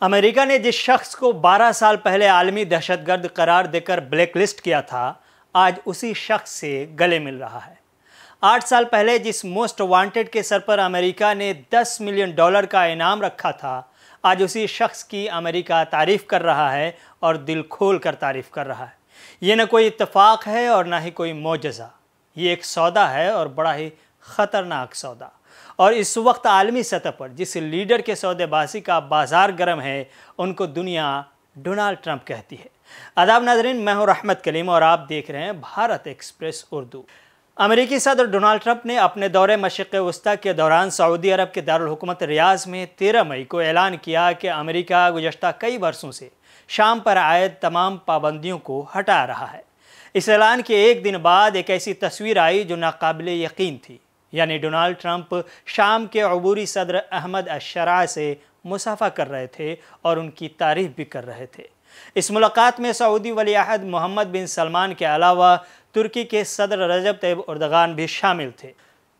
امریکہ نے جس شخص کو 12 سال پہلے عالمی دہشت گرد قرار دے کر بلیک لسٹ کیا تھا، آج اسی شخص سے گلے مل رہا ہے۔ 8 سال پہلے جس موسٹ وانٹڈ کے سر پر امریکہ نے $10 ملین کا انعام رکھا تھا، آج اسی شخص کی امریکہ تعریف کر رہا ہے اور دل کھول کر تعریف کر رہا ہے۔ یہ نہ کوئی اتفاق ہے اور نہ ہی کوئی معجزہ، یہ ایک سودا ہے اور بڑا ہی خطرناک سودا۔ اور اس وقت عالمی سطح پر جس لیڈر کے سودے بازی کا بازار گرم ہے، ان کو دنیا ڈونلڈ ٹرمپ کہتی ہے۔ آداب ناظرین، میں ہوں رحمت کلیم اور آپ دیکھ رہے ہیں بھارت ایکسپریس اردو۔ امریکی صدر ڈونلڈ ٹرمپ نے اپنے دورے مشرق وسطیٰ کے دوران سعودی عرب کے دارالحکومت ریاض میں 13 مئی کو اعلان کیا کہ امریکہ گزشتہ کئی برسوں سے شام پر عائد تمام پابندیوں کو ہٹا رہا ہے۔ اس اعلان کے ایک دن بعد ایک ایسی تصویر آئی جو ناقابل یقین تھی، یعنی ڈونلڈ ٹرمپ شام کے عبوری صدر احمد الشرع سے مصافحہ کر رہے تھے اور ان کی تعریف بھی کر رہے تھے۔ اس ملاقات میں سعودی ولی عہد محمد بن سلمان کے علاوہ ترکی کے صدر رجب طیب اردغان بھی شامل تھے۔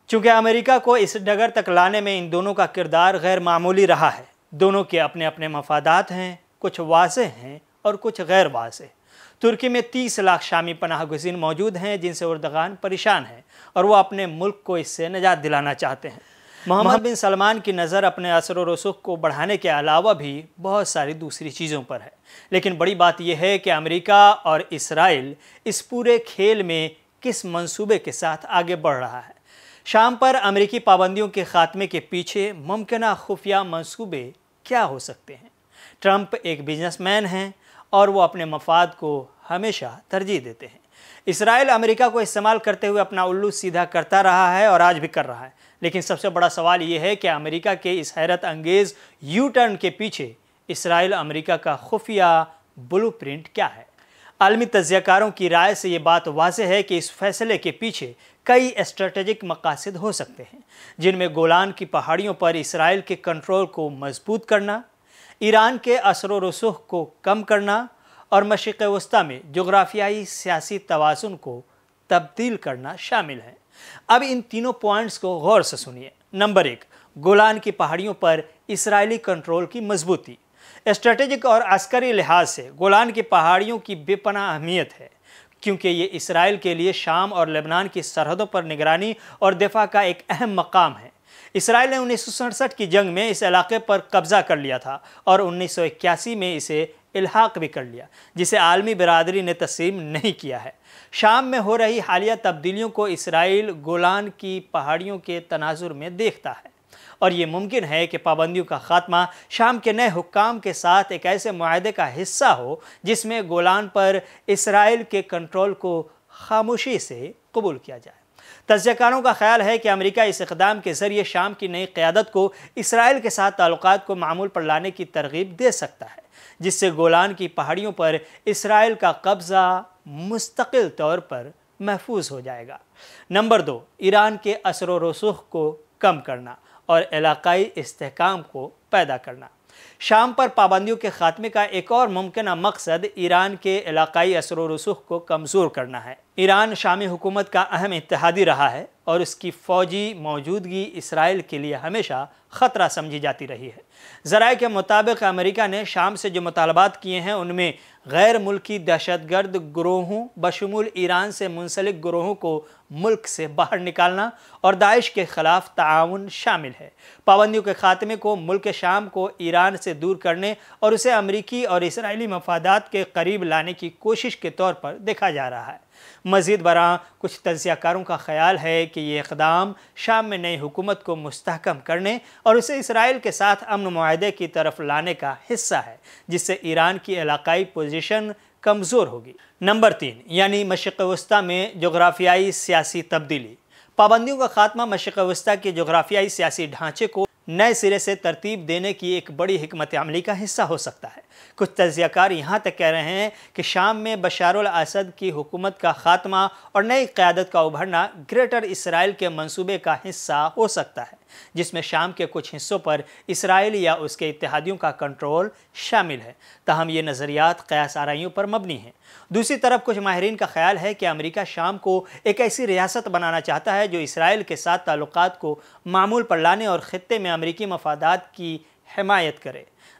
چونکہ امریکہ کو اس ڈگر تک لانے میں ان دونوں کا کردار غیر معمولی رہا ہے۔ دونوں کے اپنے اپنے مفادات ہیں، کچھ واضح ہیں اور کچھ غیر واضح۔ ترکی میں 30 لاکھ شامی پناہ گزین موجود ہیں جن سے اردغان پریشان ہے اور وہ اپنے ملک کو اس سے نجات دلانا چاہتے ہیں۔ محمد بن سلمان کی نظر اپنے اثر و رسوخ کو بڑھانے کے علاوہ بھی بہت ساری دوسری چیزوں پر ہے، لیکن بڑی بات یہ ہے کہ امریکہ اور اسرائیل اس پورے کھیل میں کس منصوبے کے ساتھ آگے بڑھ رہا ہے۔ شام پر امریکی پابندیوں کے خاتمے کے پیچھے ممکنہ خفیہ منصوبے کیا ہو سکتے ہیں؟ ٹرمپ ایک بزنس مین ہیں اور وہ اپنے مفاد کو ہمیشہ ترجیح دیتے ہیں۔ اسرائیل امریکہ کو استعمال کرتے ہوئے اپنا الو سیدھا کرتا رہا ہے اور آج بھی کر رہا ہے، لیکن سب سے بڑا سوال یہ ہے کہ امریکہ کے اس حیرت انگیز یو ٹرن کے پیچھے اسرائیل امریکہ کا خفیہ بلو پرنٹ کیا ہے؟ عالمی تجزیہ کاروں کی رائے سے یہ بات واضح ہے کہ اس فیصلے کے پیچھے کئی اسٹریٹجک مقاصد ہو سکتے ہیں، جن میں گولان کی پہاڑیوں پر اسرائیل کے کنٹرول کو مضبوط کرنا، ایران کے اثر و رسوخ کو کم کرنا اور مشرق وسطیٰ میں جغرافیائی سیاسی توازن کو تبدیل کرنا شامل ہے۔ اب ان تینوں پوائنٹس کو غور سے سنیے۔ نمبر 1، گولان کی پہاڑیوں پر اسرائیلی کنٹرول کی مضبوطی۔ اسٹریٹجک اور عسکری لحاظ سے گولان کی پہاڑیوں کی بے پناہ اہمیت ہے، کیونکہ یہ اسرائیل کے لیے شام اور لبنان کی سرحدوں پر نگرانی اور دفاع کا ایک اہم مقام ہے۔ اسرائیل نے 1967 کی جنگ میں اس علاقے پر قبضہ کر لیا تھا اور 1981 میں اسے الحاق بھی کر لیا، جسے عالمی برادری نے تسلیم نہیں کیا ہے۔ شام میں ہو رہی حالیہ تبدیلیوں کو اسرائیل گولان کی پہاڑیوں کے تناظر میں دیکھتا ہے، اور یہ ممکن ہے کہ پابندیوں کا خاتمہ شام کے نئے حکام کے ساتھ ایک ایسے معاہدے کا حصہ ہو جس میں گولان پر اسرائیل کے کنٹرول کو خاموشی سے قبول کیا جائے۔ تجزیہ کاروں کا خیال ہے کہ امریکہ اس اقدام کے ذریعے شام کی نئی قیادت کو اسرائیل کے ساتھ تعلقات کو معمول پر لانے کی ترغیب دے سکتا ہے، جس سے گولان کی پہاڑیوں پر اسرائیل کا قبضہ مستقل طور پر محفوظ ہو جائے گا۔ نمبر 2، ایران کے اثر و رسوخ کو کم کرنا اور علاقائی استحکام کو پیدا کرنا۔ شام پر پابندیوں کے خاتمے کا ایک اور ممکنہ مقصد ایران کے علاقائی اثر و رسوخ کو کمزور کرنا ہے۔ ایران شامی حکومت کا اہم اتحادی رہا ہے اور اس کی فوجی موجودگی اسرائیل کے لیے ہمیشہ خطرہ سمجھی جاتی رہی ہے۔ ذرائع کے مطابق امریکہ نے شام سے جو مطالبات کیے ہیں ان میں غیر ملکی دہشت گرد گروہوں بشمول ایران سے منسلک گروہوں کو ملک سے باہر نکالنا اور داعش کے خلاف تعاون شامل ہے۔ پابندیوں کے خاتمے کو ملک شام کو ایران سے دور کرنے اور اسے امریکی اور اسرائیلی مفادات کے قریب لانے کی کوشش کے طور پر دیکھا جا رہا ہے۔ مزید برآں کچھ تجزیہ کاروں کا خیال ہے کہ یہ اقدام شام میں نئی حکومت کو مستحکم کرنے اور اسے اسرائیل کے ساتھ امن معاہدے کی طرف لانے کا حصہ ہے، جس سے ایران کی علاقائی پوزیشن کمزور ہوگی۔ نمبر 3، یعنی مشرق وسطیٰ میں جغرافیائی سیاسی تبدیلی۔ پابندیوں کا خاتمہ مشرق وسطیٰ کے جغرافیائی سیاسی ڈھانچے کو نئے سرے سے ترتیب دینے کی ایک بڑی حکمت عملی کا حصہ ہو سکتا ہے۔ کچھ تجزیہ کار یہاں تک کہہ رہے ہیں کہ شام میں بشار الاسد کی حکومت کا خاتمہ اور نئی قیادت کا ابھرنا گریٹر اسرائیل کے منصوبے کا حصہ ہو سکتا ہے، جس میں شام کے کچھ حصوں پر اسرائیل یا اس کے اتحادیوں کا کنٹرول شامل ہے۔ تاہم یہ نظریات قیاس آرائیوں پر مبنی ہیں۔ دوسری طرف کچھ ماہرین کا خیال ہے کہ امریکہ شام کو ایک ایسی ریاست بنانا چاہتا ہے جو اسرائیل کے ساتھ تعلقات کو معمول پر لانے اور خطے میں امریکی مفادات کی حمایت کرے۔